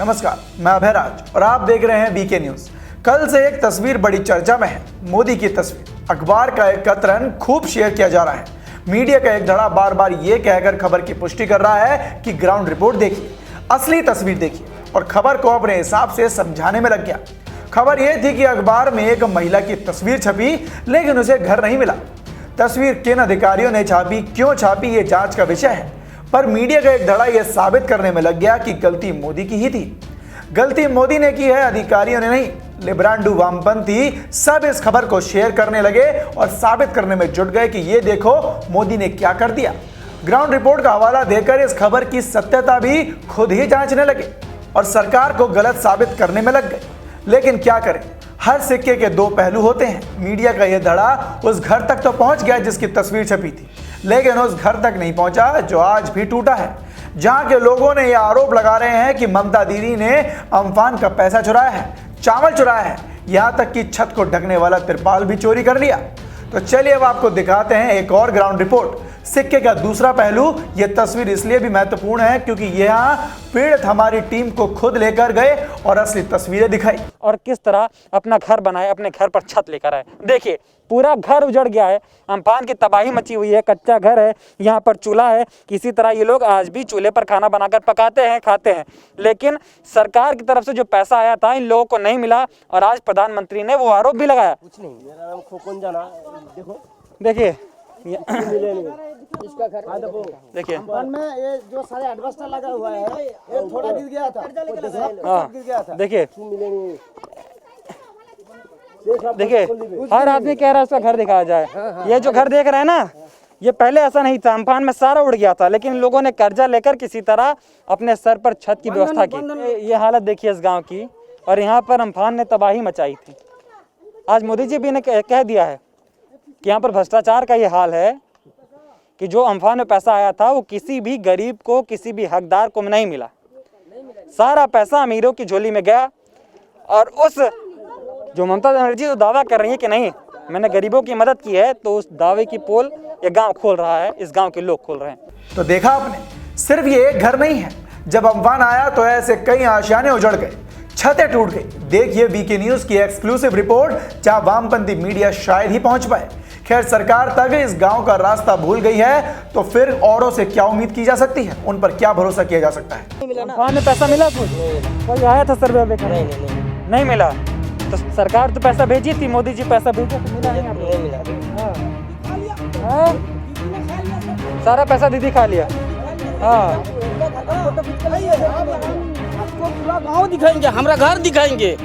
नमस्कार, मैं अभयराज और आप देख रहे हैं बीके न्यूज। कल से एक तस्वीर बड़ी चर्चा में है, मोदी की तस्वीर। अखबार का एक कतरन खूब शेयर किया जा रहा है। मीडिया का एक धड़ा बार बार ये कहकर खबर की पुष्टि कर रहा है कि ग्राउंड रिपोर्ट देखिए, असली तस्वीर देखिए, और खबर को अपने हिसाब से समझाने में लग गया। खबर यह थी कि अखबार में एक महिला की तस्वीर छपी, लेकिन उसे घर नहीं मिला। तस्वीर किन अधिकारियों ने छापी, क्यों छापी, ये जांच का विषय है। पर मीडिया का एक धड़ा यह साबित करने में लग गया कि गलती मोदी की ही थी। गलती मोदी ने की है, अधिकारियों ने नहीं। लिब्रांडू वामपंथी सब इस खबर को शेयर करने लगे और साबित करने में जुट गए कि ये देखो मोदी ने क्या कर दिया। ग्राउंड रिपोर्ट का हवाला देकर इस खबर की सत्यता भी खुद ही जांचने लगे और सरकार को गलत साबित करने में लग गए। लेकिन क्या करें, हर सिक्के के दो पहलू होते हैं। मीडिया का यह धड़ा उस घर तक तो पहुंच गया जिसकी तस्वीर छपी थी, लेकिन उस घर तक नहीं पहुंचा जो आज भी टूटा है, जहां के लोगों ने यह आरोप लगा रहे हैं कि ममता दीदी ने अम्फान का पैसा चुराया है, चावल चुराया है, यहां तक कि छत को ढकने वाला तिरपाल भी चोरी कर लिया। तो चलिए अब आपको दिखाते हैं एक और ग्राउंड रिपोर्ट, सिक्के का दूसरा पहलू। यह तस्वीर इसलिए भी महत्वपूर्ण है क्योंकि यहाँ पीड़ित हमारी टीम को खुद लेकर गए और असली तस्वीरें दिखाई और किस तरह अपना घर बनाए, अपने घर पर छत लेकर आए। देखिए पूरा घर उजड़ गया है, अम्फान की तबाही मची हुई है, कच्चा घर है, यहाँ पर चूल्हा है। किसी तरह ये लोग आज भी चूल्हे पर खाना बनाकर पकाते हैं, खाते हैं। लेकिन सरकार की तरफ से जो पैसा आया था इन लोगों को नहीं मिला और आज प्रधानमंत्री ने वो आरोप भी लगाया। कुछ नहीं, मेरा नाम खोकन जाना, देखिए इसका घर देखिए में ये जो सारे एडवेस्टर लगा हुआ है ये थोड़ा गिर गया था, गिर गया था। देखिए हर आदमी कह रहा है उसका घर दिखाया जाए। ये जो घर देख रहे हैं ना, ये पहले ऐसा नहीं था, अम्फान में सारा उड़ गया था, लेकिन लोगों ने कर्जा लेकर किसी तरह अपने सर पर छत की व्यवस्था की। ये हालत देखिए इस गांव की, और यहाँ पर अम्फान ने तबाही मचाई थी। आज मोदी जी भी ने कह दिया है कि यहाँ पर भ्रष्टाचार का ये हाल है कि जो अम्फान में पैसा आया था वो किसी भी गरीब को, किसी भी हकदार को नहीं मिला। सारा पैसा अमीरों की झोली में गया। और उस जो ममता बनर्जी जो दावा कर रही है कि नहीं मैंने गरीबों की मदद की है, तो उस दावे की पोल ये गांव खोल रहा है, इस गांव के लोग खोल रहे हैं। तो देखा आपने, सिर्फ ये एक घर नहीं है। जब अम्फान आया तो ऐसे कई आशियाने उजड़ गए, छतें टूट गई। देखिए बीके न्यूज की एक्सक्लूसिव रिपोर्ट, जहां वामपंथी मीडिया शायद ही पहुंच पाए। खैर, सरकार तक इस गांव का रास्ता भूल गई है, तो फिर औरों से क्या उम्मीद की जा सकती है, उन पर क्या भरोसा किया जा सकता है। अम्फान में पैसा मिला कुछ? कोई आया था सर्वे पे? नहीं मिला। तो सरकार तो पैसा भेजी थी, मोदी जी पैसा भेजे तो मिला नहीं मिला। सारा पैसा दीदी खा लिया। हाँ पूरा गाँव दिखाएंगे, हमारा घर दिखाएंगे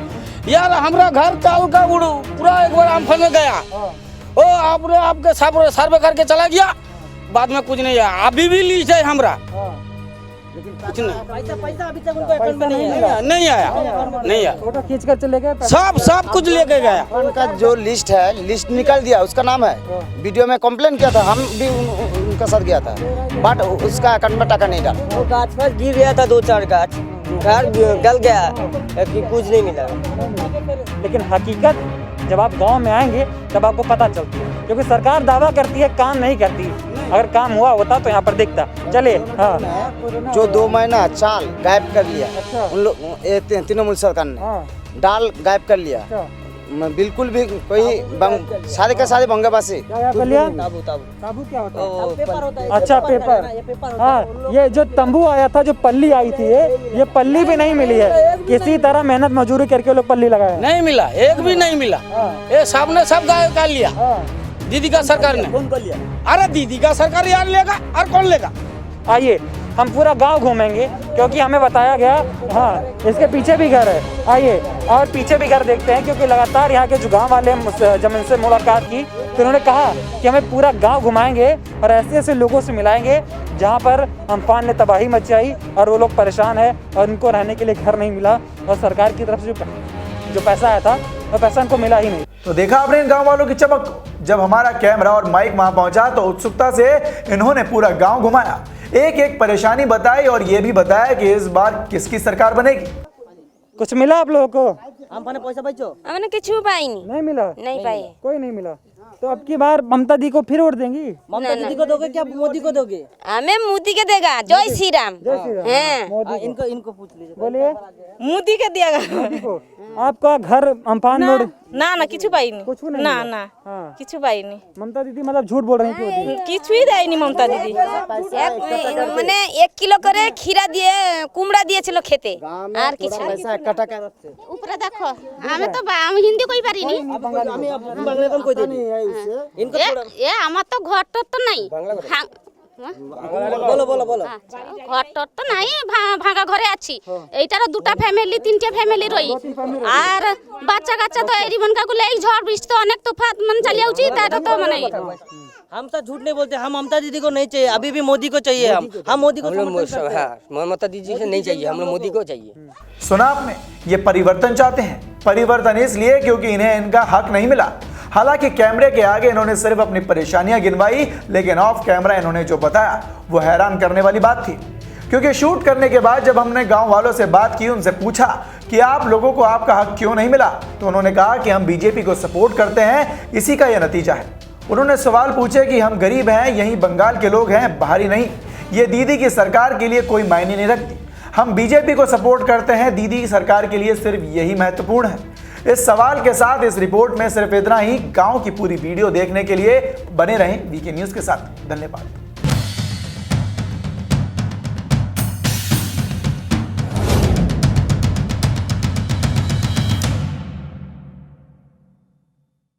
यार। हमारा घर चावल का पूरा एक बार अम्फान में गया। ओ आपने आपके सर्वे करके चला गया, बाद में कुछ नहीं है। अभी भी लीज है हमारा, कुछ नहीं। पैसा अभी तक उनको अकाउंट में नहीं आया, नहीं आया। फोटो खींच कर चले गए, सब कुछ लेके गया। उनका जो लिस्ट है, लिस्ट निकाल दिया, उसका नाम है। वीडियो में कंप्लेन किया था, हम भी उनका साथ गया था, बट उसका अकाउंट में टका नहीं डाला। वो गाछ पर गिर गया था, 2-4 गाछ घर गल गया कि कुछ नहीं मिला। लेकिन हकीकत जब आप गांव में आएंगे तब आपको पता चलती है, क्योंकि सरकार दावा करती है, काम नहीं करती। अगर काम हुआ होता तो यहाँ पर दिखता। चलिए हाँ, जो 2 महीना चाल गायब कर लिया उन लोग, तृणमूल सरकार ने दाल गायब कर लिया। बिल्कुल भी कोई सारे के सारे भंगाबासी। क्या कर लिया? ताबू क्या होता है? पेपर होता है। अच्छा पेपर। हाँ, ये जो तंबू आया था, जो पल्ली आई थी, ये पल्ली भी नहीं मिली है। किसी तरह मेहनत मजदूरी करके लोग पल्ली लगाए, नहीं मिला, एक भी नहीं मिला। ये सब ने सब गायब कर लिया, दीदी का सरकार ने। कौन कर लिया? अरे दीदी का सरकार यार लेगा और कौन लेगा। आइए हम पूरा गांव घूमेंगे, क्योंकि हमें बताया गया। हाँ, इसके पीछे भी घर है। आइए और पीछे भी घर देखते हैं, क्योंकि लगातार यहाँ के जो गांव वाले जब इनसे मुलाकात की तो उन्होंने कहा कि हमें पूरा गांव घुमाएंगे और ऐसे ऐसे लोगों से मिलाएंगे जहाँ पर अम्फान ने तबाही मचाई और वो लोग परेशान है और उनको रहने के लिए घर नहीं मिला, और सरकार की तरफ से जो पैसा आया था वो पैसा उनको मिला ही नहीं। तो देखा आपने इन गांव वालों की चमक। जब हमारा कैमरा और माइक वहां पहुंचा तो उत्सुकता से इन्होंने पूरा गांव घुमाया, एक एक परेशानी बताई और ये भी बताया कि इस बार किसकी सरकार बनेगी। कुछ मिला आप लोगों को? अम्फान ने पैसा बचो? हमने किछु पाई नहीं नहीं मिला, नहीं पाई। कोई नहीं मिला। तो अब की बार ममता दी को फिर वोट देंगी? ममता दीदी को दोगे क्या मोदी को दोगे? हमें मोदी के देगा। जय श्री राम। इनको पूछ लीजिए। बोलिए। मोदी के देगा। मोदी को। आपका घर अम्फान रोड ना ना किछु पाइनी। कुछ नहीं ना मिला? ना हाँ। किछु पाइनी। ममता दीदी मतलब झूठ बोल रही थी। किछु ही देनी ममता दीदी। मैंने 1 किलो करे खीरा दिए, कुमड़ा दिए चलो खेते और किछु पैसा इकट्ठा कर ऊपर देखो हमें तो हिंदी कोई पारी नहीं बांग्ला कोई दे इनको ये हमार तो घर तो नहीं बोलो बोलो बोलो घर तो नहीं भागा घरे आछि এইটার দুটা ফ্যামিলি তিনটে ফ্যামিলি রই আর বাচ্চা কাচ্চা তো এরি বনকা গুলো এই ঝড় বৃষ্টি অনেক তুফান মানে চলে যাচ্ছে তাটা তো মানে हम तो झूठ नहीं बोलते। हम ममता दीदी को नहीं चाहिए, अभी भी मोदी को चाहिए। हम मोदी को ममता दीदी से नहीं चाहिए, हम लोग मोदी को चाहिए। सुना आपने, ये परिवर्तन चाहते हैं। परिवर्तन इसलिए क्योंकि इन्हें इनका हक नहीं मिला। हालांकि कैमरे के आगे इन्होंने सिर्फ अपनी परेशानियां गिनवाई, लेकिन ऑफ कैमरा इन्होंने जो बताया वो हैरान करने वाली बात थी। क्योंकि शूट करने के बाद जब हमने गांव वालों से बात की, उनसे पूछा कि आप लोगों को आपका हक क्यों नहीं मिला, तो उन्होंने कहा कि हम बीजेपी को सपोर्ट करते हैं, इसी का यह नतीजा है। उन्होंने सवाल पूछे कि हम गरीब हैं, यही बंगाल के लोग हैं, बाहरी नहीं। ये दीदी की सरकार के लिए कोई मायने नहीं रखती। हम बीजेपी को सपोर्ट करते हैं, दीदी की सरकार के लिए सिर्फ यही महत्वपूर्ण है। इस सवाल के साथ इस रिपोर्ट में सिर्फ इतना ही। गांव की पूरी वीडियो देखने के लिए बने रहें वीके न्यूज़ के साथ। धन्यवाद।